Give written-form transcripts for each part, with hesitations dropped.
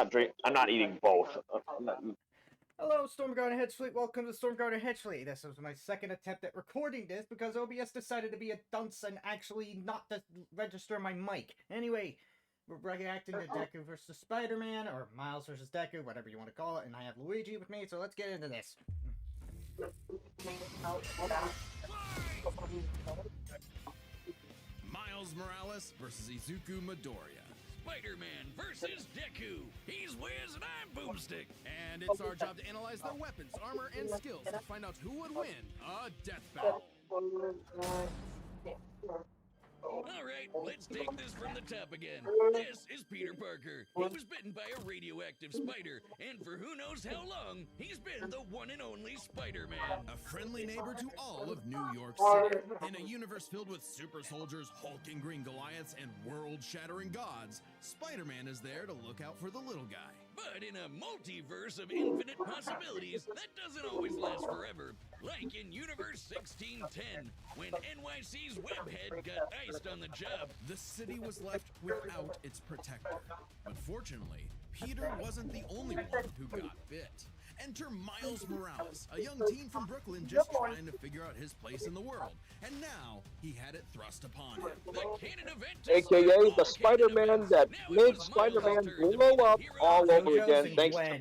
I'm not eating both. I'm not eating. Hello, Stormguard and Hedgefleet. Welcome to Stormguard and Hedgefleet. This was my second attempt at recording this because OBS decided to be a dunce and actually not to register my mic. Anyway, we're reacting to Deku versus Spider-Man, or Miles versus Deku, whatever you want to call it, and I have Luigi with me, so let's get into this. Miles Morales versus Izuku Midoriya. Spider-Man versus Deku. He's Wiz and I'm Boomstick. And it's our job to analyze their weapons, armor, and skills to find out who would win a death battle. Alright, let's take this from the top again. This is Peter Parker. He was bitten by a radioactive spider, and for who knows how long, he's been the one and only Spider-Man. A friendly neighbor to all of New York City. In a universe filled with super soldiers, hulking green Goliaths, and world-shattering gods, Spider-Man is there to look out for the little guy. But in a multiverse of infinite possibilities, that doesn't always last forever. Like in Universe 1610, when NYC's Webhead got iced on the job. The city was left without its protector. But fortunately, Peter wasn't the only one who got bit. Enter Miles Morales, a young teen from Brooklyn just trying to figure out his place in the world. And now, he had it thrust upon him. The canon event AKA the Spider-Man that made Spider-Man blow up all over again, thanks to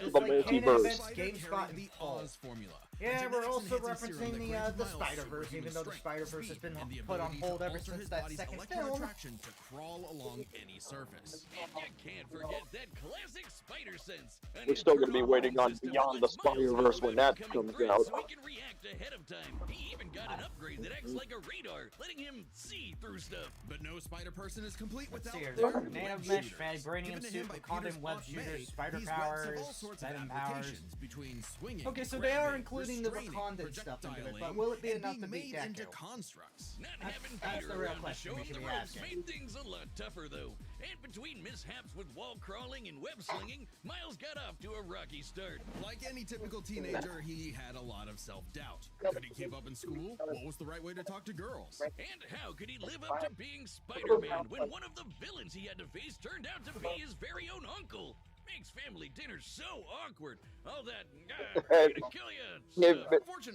the multiverse. GameSpot The Oz formula. Yeah, we're also referencing the Spider-Verse, even though the Spider-Verse has been put on hold ever since that second film. Attraction to crawl along any surface. And you can't forget that classic spider sense. We're still going to be waiting on Beyond the Spider-Verse when that comes out. So he can react ahead of time. He even got an upgrade that acts like a radar, letting him see through stuff. But no spider person is complete without their Nano Mesh, Vibranium Suit, Condom Web Shooters, Spider Powers, Venom Powers. Between swinging, okay, so they are including the Wakanda stuff into it, but will it be enough to beat into Deku? constructs? Not having That's Peter the real around to question show we him should the be ropes asking. made things a lot tougher, though. And between mishaps with wall crawling and web slinging, Miles got off to a rocky start. Like any typical teenager, he had a lot of self-doubt. Could he keep up in school? What was the right way to talk to girls? And how could he live up to being Spider-Man when one of the villains he had to face turned out to be his very own uncle? Makes family dinner so awkward. All that, to kill you.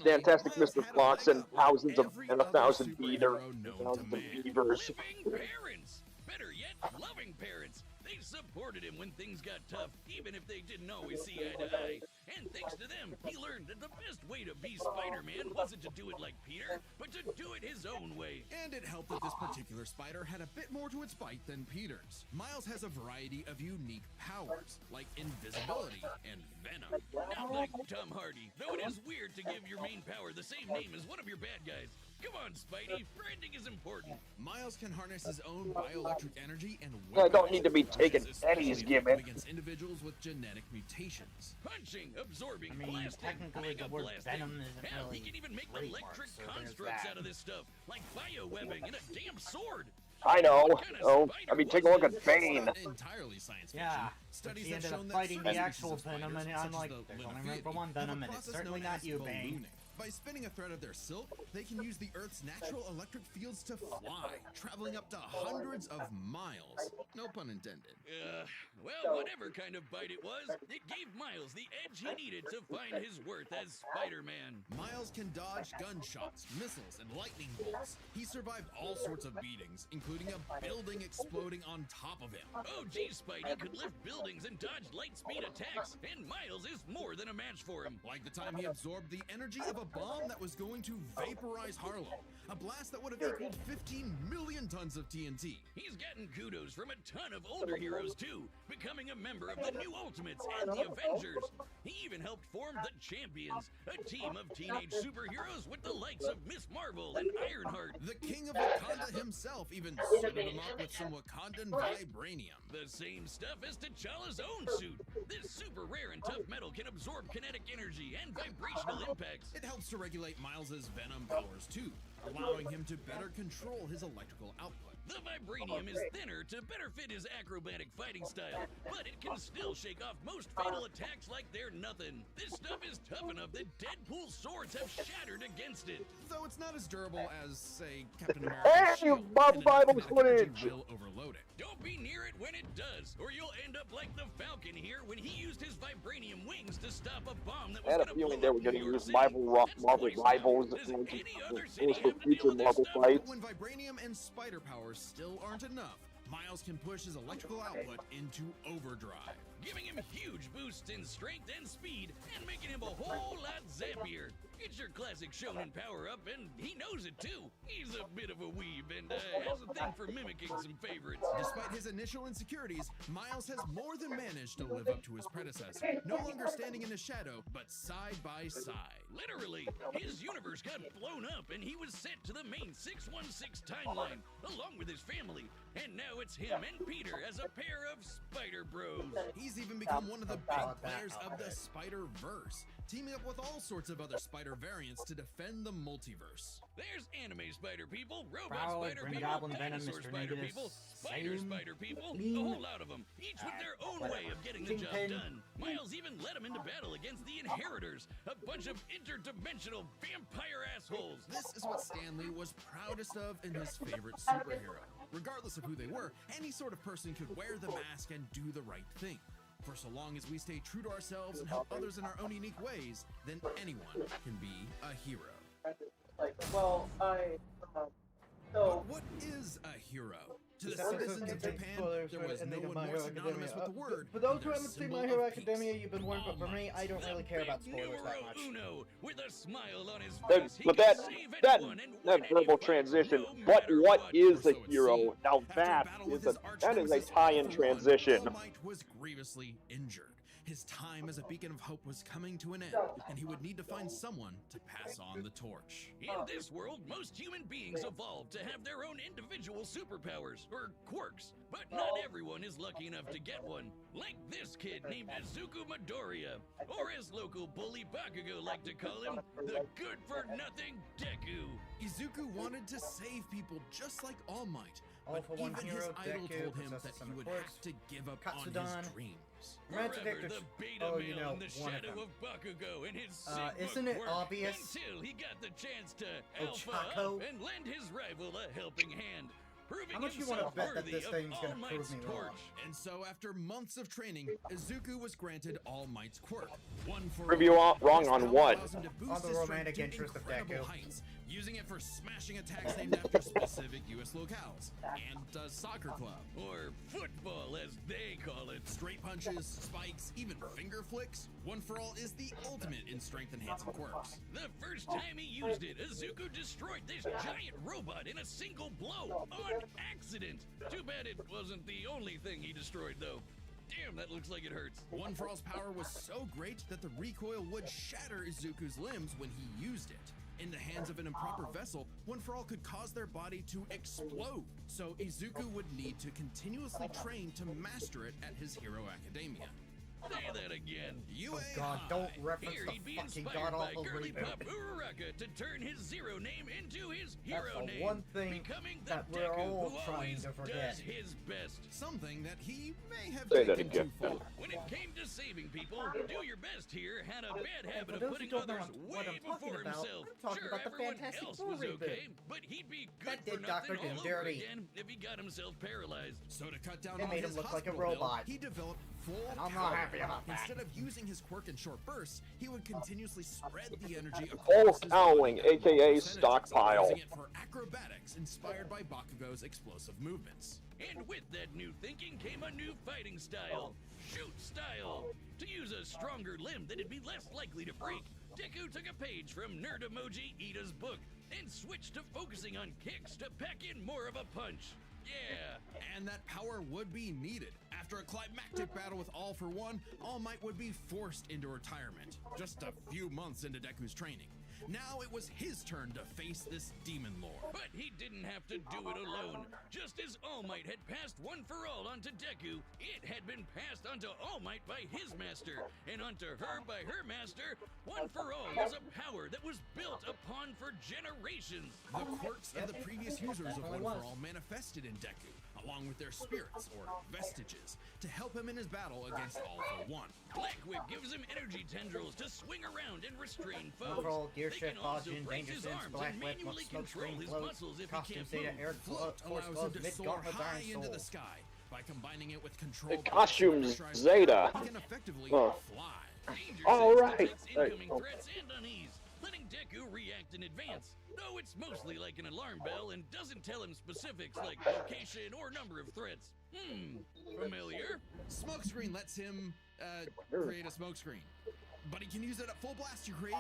Fantastic Mr. Fox and thousands of and a thousand beavers. Living parents. Better yet, loving parents. They supported him when things got tough, even if they didn't always see eye to eye. And thanks to them, he learned that the best way to be Spider-Man wasn't to do it like Peter, but to do it his own way. And it helped that this particular spider had a bit more to its bite than Peter's. Miles has a variety of unique powers, like invisibility and venom. Not like Tom Hardy, though it is weird to give your main power the same name as one of your bad guys. Come on, Spidey, branding is important. Miles can harness his own bioelectric energy and I don't need to be taking Eddie's gimmick. Against individuals with genetic mutations. Punching, absorbing, I mean, blasting, technically the word mega-blasting. venom isn't Hell, really he can even make trademarked, electric so there's constructs that. out of this stuff, like biowebbing and a damn sword. I know. Oh, I mean, take a look at Bane. Entirely science fiction. Yeah, Studies he have ended up shown that fighting the certain actual species of Venom, and spiders, I'm such like, as the there's only room Linnaeus, for one have Venom, a and it's process certainly known not as you, Bane. ballooning. By spinning a thread of their silk, they can use the Earth's natural electric fields to fly, traveling up to hundreds of miles. No pun intended. Well, whatever kind of bite it was, it gave Miles the edge he needed to find his worth as Spider-Man. Miles can dodge gunshots, missiles, and lightning bolts. He survived all sorts of beatings, including a building exploding on top of him. Oh, geez, Spidey could lift buildings and dodge light-speed attacks, and Miles is more than a match for him. Like the time he absorbed the energy of a bomb that was going to vaporize Harlem, a blast that would have equaled 15 million tons of TNT. He's gotten kudos from a ton of older heroes, too, becoming a member of the New Ultimates and the Avengers. He even helped form the Champions, a team of teenage superheroes with the likes of Miss Marvel and Ironheart. The king of Wakanda himself even suited him up with some Wakandan vibranium. The same stuff as T'Challa's own suit. This super rare and tough metal can absorb kinetic energy and vibrational impacts. It helps to regulate Miles's venom powers too, allowing him to better control his electrical output. The vibranium is thinner to better fit his acrobatic fighting style, but it can still shake off most fatal attacks like they're nothing. This stuff is tough enough that Deadpool's swords have shattered against it. Though it's not as durable as, say, Captain America's Hey, shield, Bob and an Bible automatic energy footage! will overload it. Don't be near it when it does, or you'll end up like the Falcon here when he used his vibranium wings to stop a bomb that I was had a going to feeling blow they were up going New to York use City. Marvel That's Marvel twice now. Rivals Does and any other city for have to deal future with this Marvel stuff? fights. When vibranium and spider powers still aren't enough, Miles can push his electrical output into overdrive. Giving him huge boosts in strength and speed, and making him a whole lot zappier. It's your classic shonen power-up, and he knows it too. He's a bit of a weeb, and has a thing for mimicking some favorites. Despite his initial insecurities, Miles has more than managed to live up to his predecessor, no longer standing in the shadow, but side by side. Literally, his universe got blown up, and he was sent to the main 616 timeline, along with his family. And now it's him and Peter as a pair of Spider Bros. He's even become one of the big players of the Spider-Verse, teaming up with all sorts of other spider variants to defend the multiverse. There's anime spider people, robot Prowler, spider Green people, Goblin, Venom, dinosaur Mr. spider Negative, people, spider Same, spider people, Mean, a whole lot of them, each with their own way of getting the job Kingpin. done. Miles even led them into battle against the Inheritors, a bunch of interdimensional vampire assholes. This is what Stan Lee was proudest of in his favorite superhero. Regardless of who they were, any sort of person could wear the mask and do the right thing. For so long as we stay true to ourselves and help others in our own unique ways, then anyone can be a hero. But what is a hero? To the citizens of Japan, there was no one more synonymous with the word. For those who than their haven't seen symbol My Hero of peace. Academia, you've been warned, but for me, I don't really care about The spoilers that numero much. uno, with a smile on his But, face, he but can that save that anyone and that win any verbal fight, transition. no But matter what what. is Or a so it hero? seemed. Now After a that battle with is his that is a arch-nemesis tie-in All For One, transition. All Might was grievously injured. His time as a beacon of hope was coming to an end, and he would need to find someone to pass on the torch. In this world, most human beings evolve to have their own individual superpowers, or quirks, but not everyone is lucky enough to get one. Like this kid named Izuku Midoriya, or as local bully Bakugo like to call him, the good-for-nothing Deku. Izuku wanted to save people just like All Might, All but for One even his hero, idol Deku, told him possesses that some he would quirks. have to give up on Katsudan. his dreams. Romantic Forever Victor- the beta oh, male you know, in the one of shadow them. of Bakugo and his Sigma Isn't it quirk obvious? until he got the chance to alpha Ochako? up and lend his rival a helping hand, proving How much you wanna himself bet that worthy this of thing's gonna All prove Might's me wrong? torch. And so, after months of training, Izuku was granted All Might's quirk. One for Prove you all. wrong This on power what? allows him to boost On the his strength romantic to interest of incredible Deku. heights, using it for smashing attacks named after specific U.S. locales, and a soccer club. Or football, as they call it. Straight punches, spikes, even finger flicks. One for All is the ultimate in strength-enhancing quirks. The first time he used it, Izuku destroyed this giant robot in a single blow, on accident. Too bad it wasn't the only thing he destroyed, though. Damn, that looks like it hurts. One for All's power was so great that the recoil would shatter Izuku's limbs when he used it. In the hands of an improper vessel, One for All could cause their body to explode. So Izuku would need to continuously train to master it at his Hero Academia. Say that again. UA God, High. don't reference Here the he'd be fucking inspired by god-awful girly reboot. pop Uraraka to turn his zero name into his That's hero the name, one thing becoming the that we're Deku all who trying always to forget. does his best. Something that he may have Say that taken again. too far. When it came to saving people, Do Your Best here had a bad habit for of those who putting don't know others what way I'm talking before about, himself. I'm talking Sure, about the everyone Fantastic else Four was reboot. okay, but he'd be good That for did nothing Dr. Doom all over dirty. again if he got himself paralyzed. So to cut down They on made his him look like a hospital bill, robot. he developed full And I'm power. not happy about that. Instead of using his quirk in short bursts, he would continuously spread the energy Full across his cowling, body, aka percentages, stockpile. using it for acrobatics inspired by Bakugo's explosive movements. And with that new thinking came a new fighting style. Shoot style. To use a stronger limb that'd be less likely to break, Deku took a page from Nerd Emoji Ida's book and switched to focusing on kicks to pack in more of a punch. Yeah. And that power would be needed. After a climactic battle with All For One, All Might would be forced into retirement, just a few months into Deku's training. Now it was his turn to face this demon lord. But he didn't have to do it alone. Just as All Might had passed One for All onto Deku, it had been passed onto All Might by his master, and onto her by her master. One for All was a power that was built upon for generations. The quirks of the previous users of One for All manifested in Deku, along with their spirits, or vestiges, to help him in his battle against All for One. Black Whip gives him energy tendrils to swing around and restrain foes. Overall, gear They shift, can also Boston, break Danger his Sense, arms Black and Whip, manually Smoke control Screen, his Float, muscles if he Costume can't Zeta, move. Air Float Force allows him Gloves, to Mid soar Gauntlet, high Iron into Soul. the sky. By combining it with control Costume Zeta. he can effectively Oh. fly. Danger All Sense right. detects incoming Oh. threats and unease, letting Deku react in advance. Though it's mostly like an alarm bell and doesn't tell him specifics like location or number of threats. Familiar? Smokescreen lets him create a smokescreen, but he can use it at full blast to create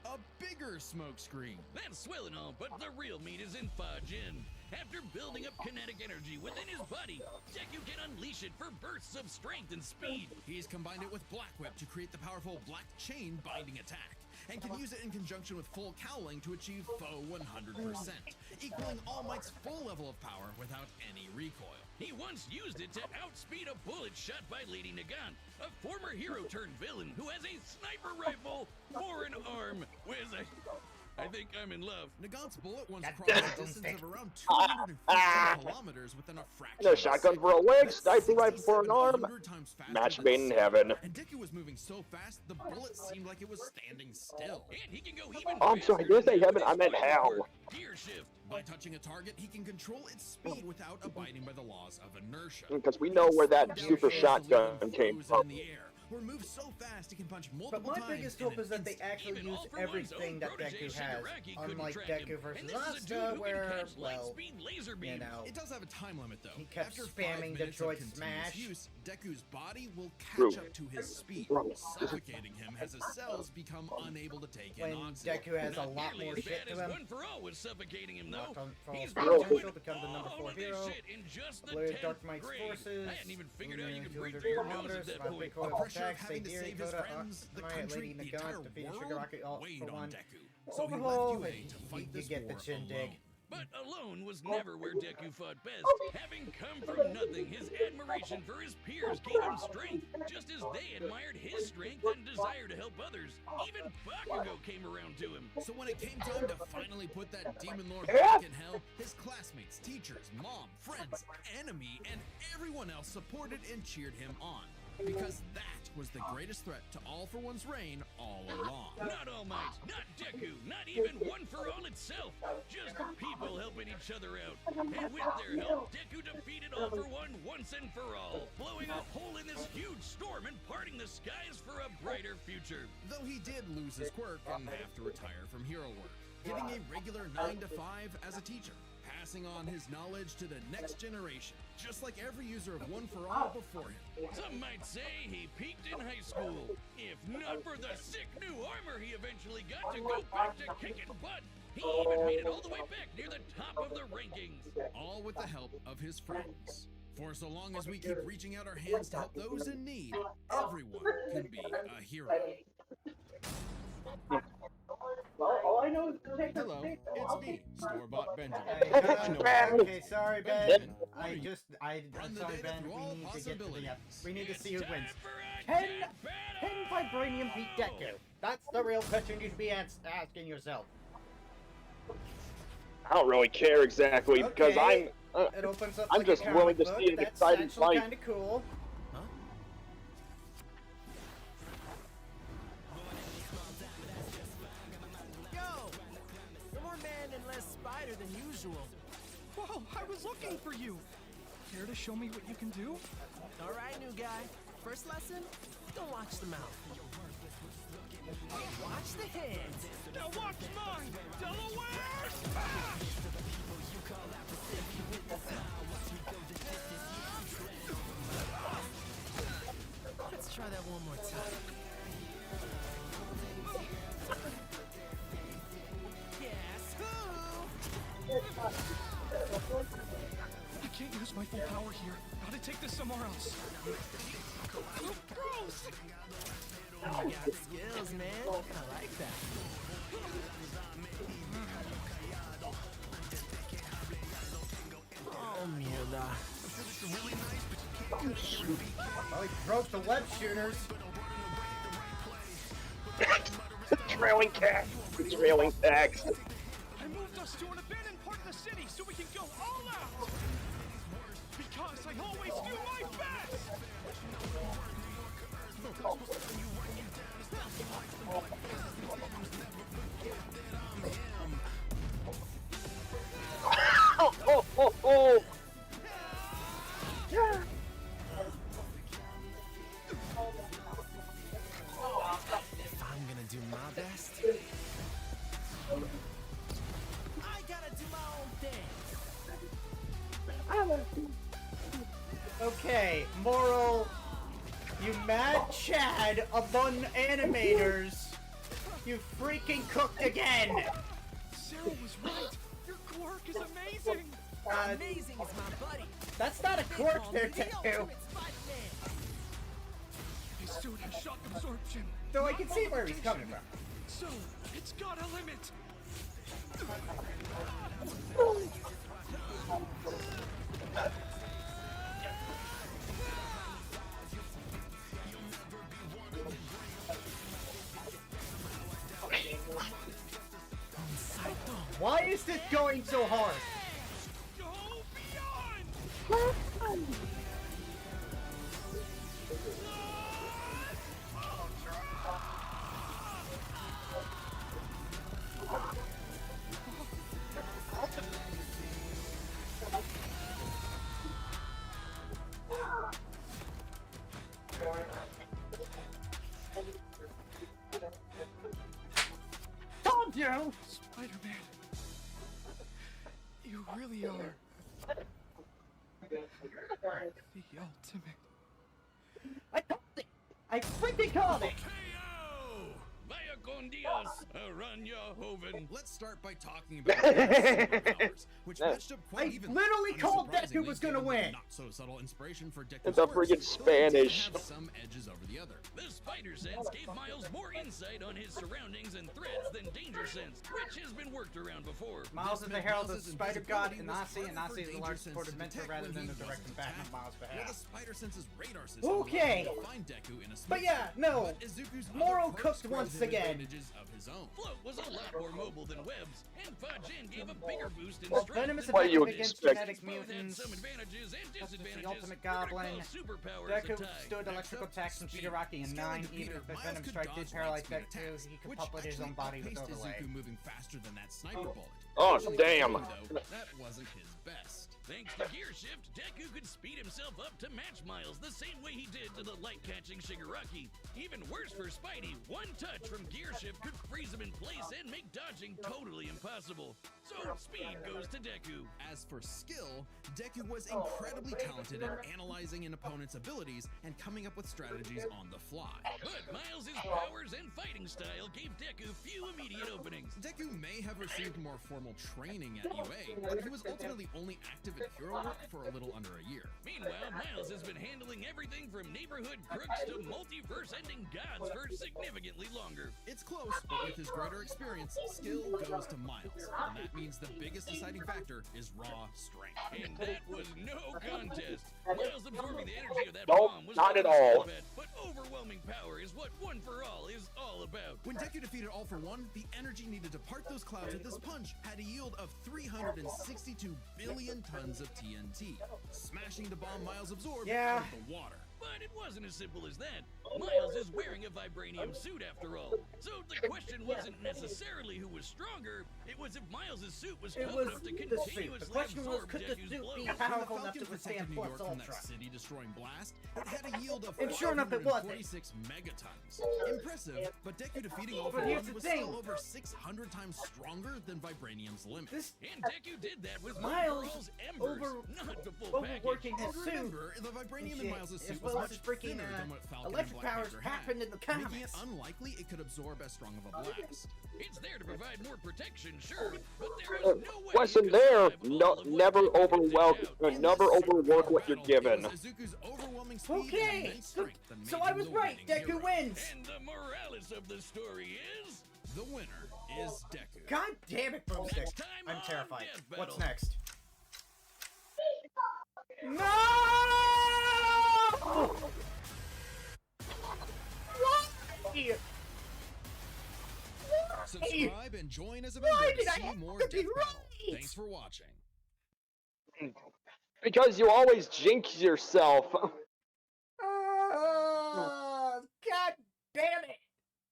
a bigger smokescreen. That's swell and all, but the real meat is in Fajin. After building up kinetic energy within his body, Deku can unleash it for bursts of strength and speed. He's combined it with Black Whip to create the powerful Black Chain binding attack, and can use it in conjunction with full cowling to achieve foe 100%, equaling All Might's full level of power without any recoil. He once used it to outspeed a bullet shot by Lady Nagant, a former hero turned villain who has a sniper rifle for an arm. I think I'm in love. Nagant's bullet once God crossed damn it, a distance Boomstick. of around 250 kilometers within a fraction No of a shotgun second. for a leg, That's sniper rifle for an arm. 6,700 times faster Match than made in sound. heaven. And Deku was moving so fast, the bullet seemed like it was standing still. And he can go even Oh, I'm sorry, faster did I say now heaven? with I his meant fighting hell. quirk, Gear shift. By touching a target, he can control its speed without abiding by the laws of inertia. Because we know where that Slow super down shotgun frozen came in from. the air, or move so fast he can punch But multiple my times biggest in hope an is that they instant. actually Even use All for One's everything own that protege Deku has, Shigaraki couldn't unlike track Deku him. versus And this is a dude Asta, who where, can catch well, light-speed laser you beams. know, It does have a time limit though. He kept After 5 spamming minutes of Detroit continuous Smash. use, Deku's body will True. catch up to his speed, True. suffocating him as his cells become unable to take in when oxygen. Deku has a Not lot nearly more as shit bad to as him. One for All was suffocating him, though. Locked on for all He's full been potential, doing become the number all 4 of this hero. shit in just the Blue 10th Dark Knight's grade. forces. I hadn't even figured out you could 200 breathe through your nose kilometers, at that about point. recoil The pressure of attacks, having to Sadieri, save his Coda, friends, the Maya, country, Lady the Nagant, entire defeated world Shigaraki all weighed for on one. Deku. So he Overall, left UA to fight you this get the war chin dig. alone. But alone was never where Deku fought best. Having come from nothing, his admiration for his peers gave him strength, just as they admired his strength and desire to help others. Even Bakugo came around to him. So when it came time to finally put that demon lord back in hell, his classmates, teachers, mom, friends, enemy, and everyone else supported and cheered him on. Because that was the greatest threat to All for One's reign all along. Not All Might, not Deku, not even One for All itself. Just people helping each other out. And with their help, Deku defeated All for One once and for all, blowing a hole in this huge storm and parting the skies for a brighter future. Though he did lose his quirk and have to retire from hero work, getting a regular 9 to 5 as a teacher, passing on his knowledge to the next generation, just like every user of One for All before him. Some might say he peaked in high school. If not for the sick new armor he eventually got to go back to kicking butt. He even made it all the way back near the top of the rankings. All with the help of his friends. For so long as we keep reaching out our hands to help those in need, everyone can be a hero. Hello, it's me, Store-Bought Benjamin. Okay, sorry, Ben. I'm Run the sorry, data Ben. through all We need to get to the, possibilities. we need to see who Time wins. for a Can jet battle! Vibranium beat Deku? That's the real question you should be asking yourself. I don't really care exactly because Okay. I'm. It opens up I'm like just a willing comic to book. see an That's exciting actually fight. kind of cool. Yo! You're more man and less spider than usual. Whoa, I was looking for you! Care to show me what you can do? Alright, new guy. First lesson? Don't watch the mouth. Watch the hands. Now watch mine! Delaware! Let's try that one more time. Guess who? I can't use my full power here. gotta take this somewhere else. Oh, gross! You got skills, man. I like that. Oh, mierda. Well, he broke the web shooters. Trailing cat. Trailing tax. I moved us to an abandoned part of the city so we can go all out. Because I always do my best. Oh. I'm gonna do my best. I gotta do my own thing. Okay, moral. You mad Chad among animators. You freaking cooked again. Sarah was right. Your quirk is amazing. Amazing is my buddy. That's not a They quirk call me there, the Deku. ultimate Spider-Man. His suit has shock absorption. Though I can see where he's coming from. So, it's got a limit. Why is this going so hard? Go beyond! Told you! Spider-Man. You really are the ultimate. I called it! I freaking called it! KO! Vaya con Dios, Aranya Hoven. Let's start by talking about superpowers, which matched up quite I evenly. literally called Deku Unsurprisingly, was gonna given the win. Not so subtle inspiration for Deku's It's a quirks, friggin' both Spanish. did have some edges over the other. The Spider Sense gave Miles more insight on his surroundings and threats than Danger Sense, which has been worked around before. Miles is the herald of the spider god, and Nasi harder for is the Danger large Sense supportive to mentor detect rather when than he the direct wasn't combatant attacked. on Miles' While behalf. the Spider Sense's radar system Okay. allowed him to find Deku in a But split yeah, second. no. But Izuku's Moro other quirks cooked granted once him again. advantages of his own. Float was a lot more mobile than Webs, and Fajen gave a bigger boost in Well, strength venomous than What do you attack against expect? genetic Both had mutants. some advantages and That's just the disadvantages. ultimate We're gonna goblin. call superpowers Deku a tie. stood electrical attacks from Speed. Shigaraki in Skill 9, and even defeater, if the Miles Venom could Strike dodge did paralyze light-speed Deku, attacks, he could which couple his own actually body with outpaced overlay. Izuku moving faster than that sniper bullet. Oh, Actually, damn. though, that wasn't his best. Thanks to Gear Shift, Deku could speed himself up to match Miles the same way he did to the light-catching Shigaraki. Even worse for Spidey, one touch from Gear Shift could freeze him in place and make dodging totally impossible. So speed goes to Deku. As for skill, Deku was incredibly talented at analyzing an opponent's abilities and coming up with strategies on the fly. But Miles' powers and fighting style gave Deku few immediate openings. Deku may have received more formal training at UA, but he was ultimately only active at hero work for a little under a year. Meanwhile, Miles has been handling everything from neighborhood crooks to multiverse-ending gods for significantly longer. It's close, but with his greater experience, skill goes to Miles, and that means the biggest deciding factor is raw strength. And that was no contest. Miles absorbing the energy of that Nope, bomb was not at rather all. stupid, but overwhelming power is what One for All is all about. When Deku defeated All for One, the energy needed to part those clouds with this punch had a yield of 362 billion tons of TNT, smashing the bomb Miles absorbed Yeah. out of the water. But it wasn't as simple as that. Miles is wearing a vibranium suit after all. So the question wasn't necessarily who was stronger, it was if Miles' suit was It tough was enough to the suit. continuously The question was, absorb could the Deku's suit blows. be When the powerful enough Falcon to withstand protected New Plus York from that Ultra? city-destroying blast, it had a yield of And sure enough, it wasn't. 446 megatons. Impressive, but Deku defeating All for But here's One the was thing. still over 600 times stronger than Vibranium's limit. This And Deku did that with Miles One for All's embers, not the full package. overworking his And suit. remember, the Vibranium in Miles' suit is was was Willis' much freaking thinner than what Falcon and electric Black powers Panther had, happened in the making it comics. unlikely it could absorb as strong of a blast. It's there to provide more protection, sure, but there is no way Lesson you can there, survive no, all of what never Deku can dish overwork, out. In never this super overwork power what you're battle, given. It was Izuku's overwhelming speed and Okay, immense strength that made so I him was the right. winning Deku hero. wins. And the moralis of the story is... The winner is Deku. God damn it, Boomstick. Next time I'm on terrified. Death What's Battle. next? No! Why? Subscribe and join as a Why member did to I see have more to Death be Battle. right? Thanks for watching. Because you always jinx yourself. God damn it!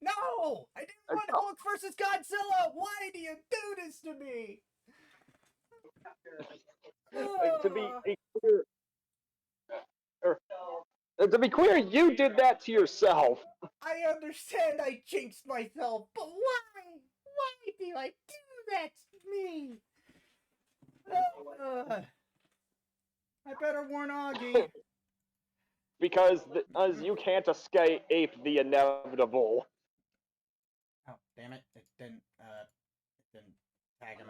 No! I didn't want Hulk versus Godzilla! Why do you do this to me? To be clear, you did that to yourself. I understand I jinxed myself, but why? Why do I do that to me? I better warn Augie. Because you can't escape the inevitable. Oh, damn it. It didn't tag him.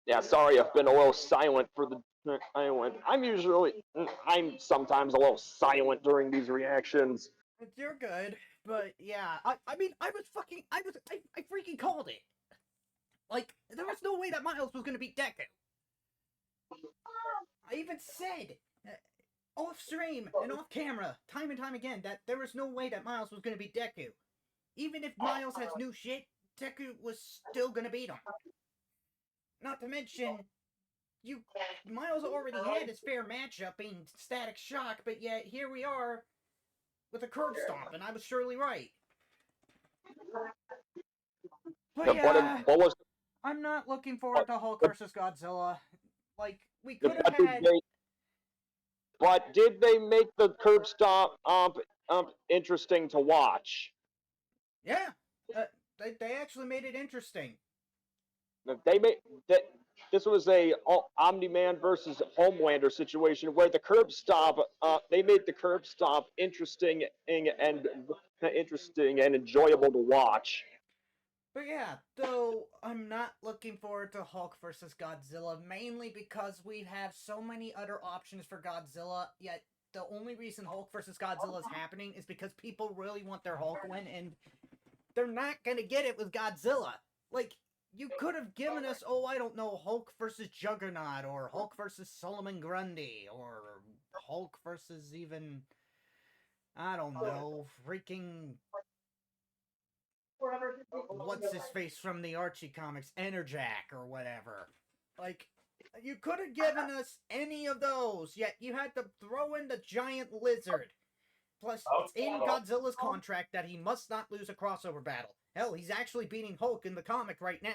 Yeah, sorry, I've been a little silent for the. I'm sometimes a little silent during these reactions. You're good, but yeah, I mean, I freaking called it. Like, there was no way that Miles was gonna beat Deku. I even said, off stream and off camera, time and time again, that there was no way that Miles was gonna beat Deku. Even if Miles has new shit, Deku was still gonna beat him. Not to mention, Miles already had his fair matchup being Static Shock, but yet here we are with a curb stomp, and I was surely right. But yeah, I'm not looking forward to Hulk versus Godzilla. Like, we could have had... But did they make the curb stomp interesting to watch? Yeah, they actually made it interesting. They made that. This was a Omni-Man versus Homelander situation where the curb stomp. They made the curb stomp interesting and enjoyable to watch. But yeah, though I'm not looking forward to Hulk versus Godzilla, mainly because we have so many other options for Godzilla, yet the only reason Hulk versus Godzilla is happening is because people really want their Hulk win, and they're not gonna get it with Godzilla. Like, you could have given us, oh, I don't know, Hulk versus Juggernaut, or Hulk versus Solomon Grundy, or Hulk versus even, I don't know, freaking... what's his face from the Archie comics, Enerjack or whatever. Like, you could have given us any of those, yet you had to throw in the giant lizard. Plus, it's in Godzilla's contract that he must not lose a crossover battle. Hell, he's actually beating Hulk in the comic right now.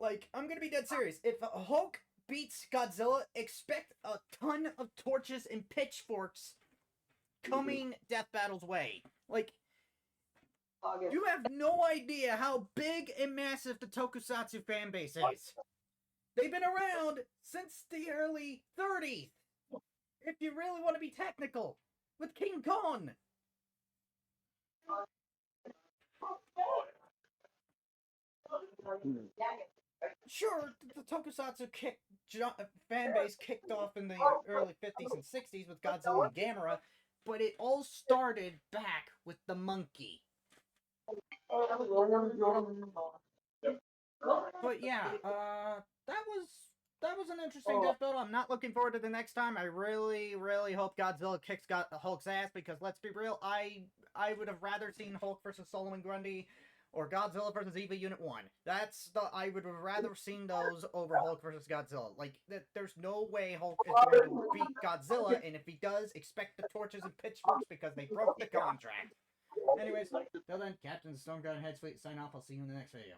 Like, I'm gonna be dead serious. If Hulk beats Godzilla, expect a ton of torches and pitchforks coming Death Battle's way. Like, you have no idea how big and massive the Tokusatsu fanbase is. They've been around since the early 30s. If you really want to be technical, with King Kong. Sure, the Tokusatsu fanbase kicked off in the early 50s and 60s with Godzilla and Gamera, but it all started back with the monkey. But yeah, that was an interesting Death Battle. I'm not looking forward to the next time. I really, really hope Godzilla kicks Hulk's ass, because let's be real, I would have rather seen Hulk versus Solomon Grundy or Godzilla versus EVA Unit 1. I would have rather seen those over Hulk versus Godzilla. Like, there's no way Hulk is going to beat Godzilla, and if he does, expect the torches and pitchforks because they broke the contract. Anyways, till then, Captain Stormguard and Head Fleet sign off. I'll see you in the next video.